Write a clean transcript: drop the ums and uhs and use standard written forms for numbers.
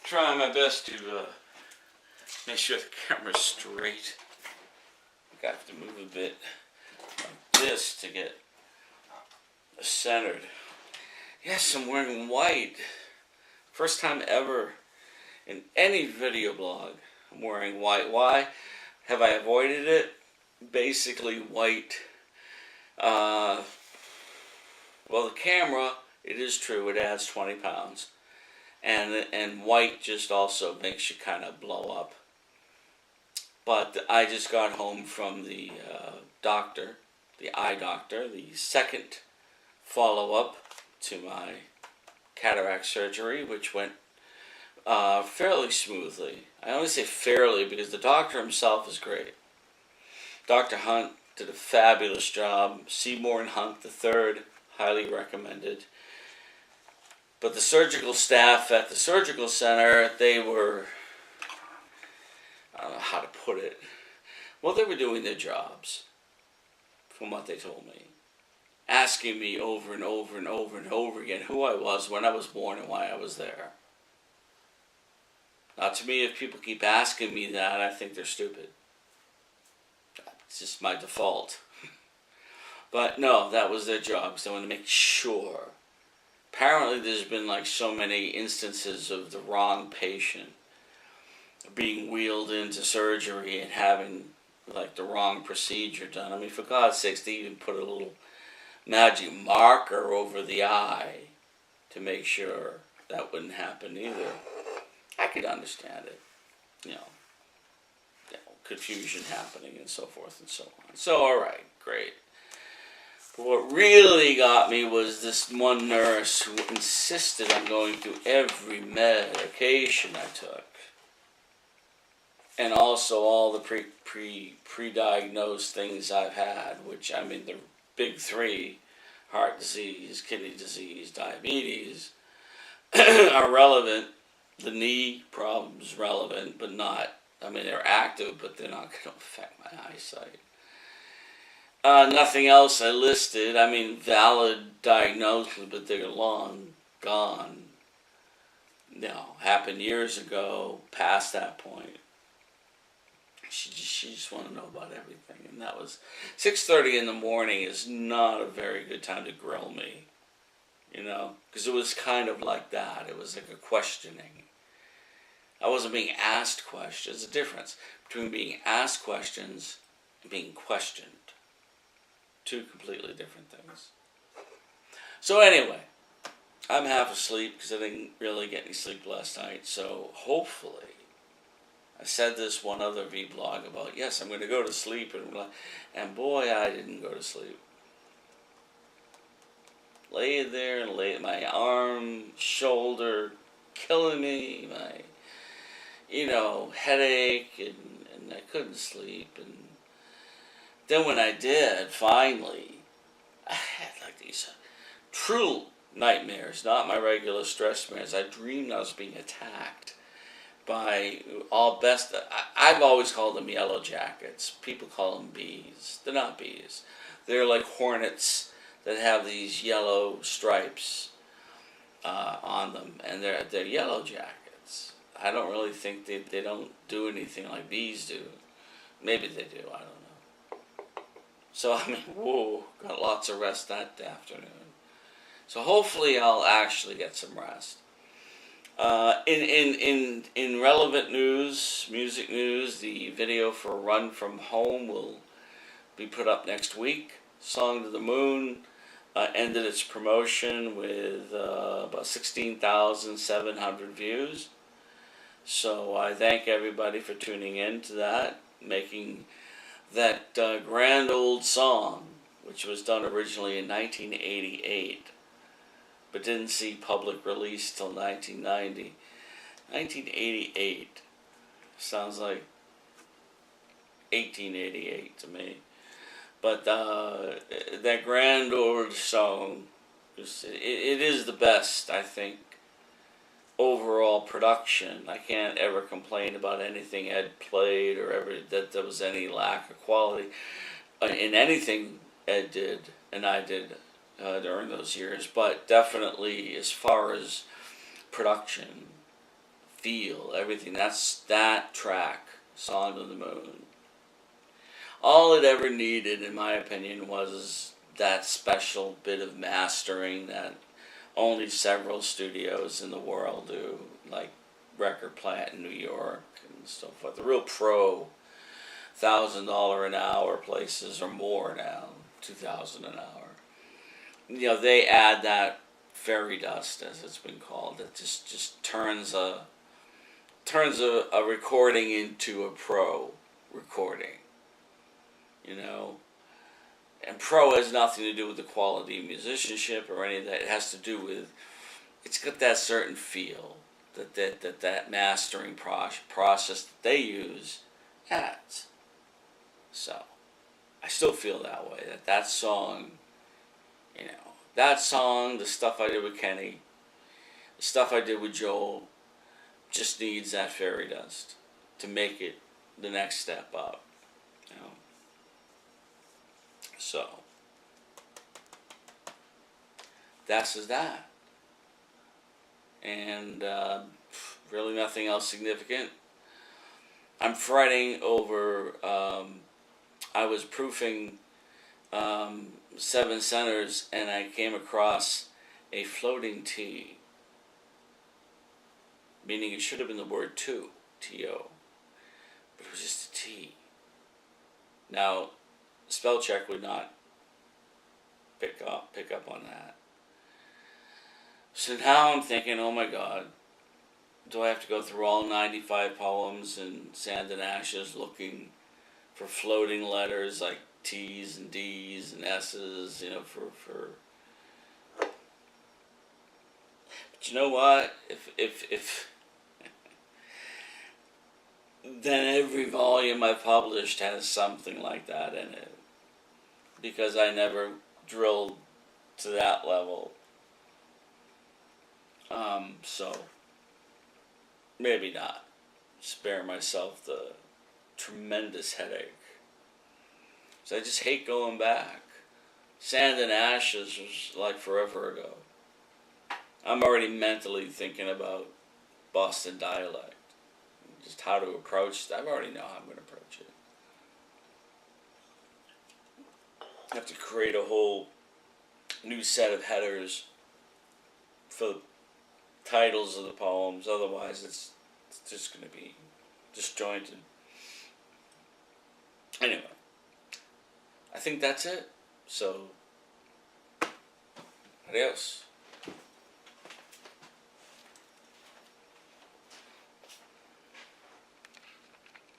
trying my best to make sure the camera's straight. I have to move a bit like this to get centered. Yes, I'm wearing white. First time ever in any video blog I'm wearing white. Why have I avoided it? Basically white. Well, the camera, it is true, it adds 20 pounds. And white just also makes you kind of blow up. But I just got home from the doctor, the eye doctor, the second follow-up to my cataract surgery, which went fairly smoothly. I only say fairly because the doctor himself is great. Dr. Hunt did a fabulous job. Seymour and Hunt III, highly recommended. But the surgical staff at the surgical center, they were, I don't know how to put it. Well, they were doing their jobs, from what they told me. Asking me over and over and over and over again who I was, when I was born, and why I was there. Now, to me, if people keep asking me that, I think they're stupid. It's just my default. But no, that was their job, because they wanted to make sure. Apparently, there's been like so many instances of the wrong patient being wheeled into surgery and having like the wrong procedure done. I mean, for God's sakes, they even put a little magic marker over the eye to make sure that wouldn't happen either. I could understand it, you know, confusion happening and so forth and so on. So, all right, great. But what really got me was this one nurse who insisted on going through every medication I took. And also all the pre-diagnosed things I've had, which, I mean, the big three, heart disease, kidney disease, diabetes, are relevant. The knee problem's relevant, but not, I mean, they're active, but they're not going to affect my eyesight. Nothing else I listed. I mean, valid diagnosis, but they're long gone. Happened years ago, past that point. She just wanted to know about everything. And that was 6:30 in the morning is not a very good time to grill me. You know, because it was kind of like that. It was like a questioning. I wasn't being asked questions. There's a difference between being asked questions and being questioned. Two completely different things. So anyway, I'm half asleep because I didn't really get any sleep last night. So hopefully, I said this one other VBlog about, yes, I'm going to go to sleep. And boy, I didn't go to sleep. Lay there and lay my arm, shoulder, killing me, my, headache, and I couldn't sleep. And then when I did, finally, I had like these true nightmares, not my regular stress nightmares. I dreamed I was being attacked by I've always called them yellow jackets. People call them bees. They're not bees. They're like hornets that have these yellow stripes on them, and they're yellow jackets. I don't really think they don't do anything like bees do. Maybe they do, I don't know. So, I mean, whoa, got lots of rest that afternoon. So hopefully I'll actually get some rest. In relevant news, music news, the video for Run From Home will be put up next week. Song to the Moon ended its promotion with about 16,700 views. So I thank everybody for tuning in to that, making that grand old song, which was done originally in 1988, but didn't see public release till 1990. 1988 sounds like 1888 to me. But that grand old song, it is the best, I think, overall production. I can't ever complain about anything Ed played or ever that there was any lack of quality in anything Ed did and I did during those years. But definitely as far as production, feel, everything. That's that track, Song of the Moon. All it ever needed, in my opinion, was that special bit of mastering that only several studios in the world do, like Record Plant in New York and so forth. The real pro $1,000 an hour places or more now, $2,000 an hour. You know, they add that fairy dust, as it's been called, that just turns a recording into a pro recording. You know, and pro has nothing to do with the quality of musicianship or any of that. It has to do with, it's got that certain feel that mastering process that they use adds. So, I still feel that way. That song, you know, that song, the stuff I did with Kenny, the stuff I did with Joel, just needs that fairy dust to make it the next step up. You know. So, that's that. And really nothing else significant. I'm fretting over, I was proofing 7 centers and I came across a floating T, meaning it should have been the word two, T-O, but it was just a T. Now, spell check would not pick up on that. So now I'm thinking, oh my God, do I have to go through all 95 poems in Sand and Ashes looking for floating letters like T's and D's and S's, you know, for But you know what? If then every volume I published has something like that in it. Because I never drilled to that level. So maybe not. Spare myself the tremendous headache. So I just hate going back. Sand and Ashes was like forever ago. I'm already mentally thinking about Boston dialect. Just how to approach it. I already know how I'm going to approach it. I have to create a whole new set of headers for the titles of the poems. Otherwise, it's just going to be disjointed. Anyway, I think that's it. So, adios.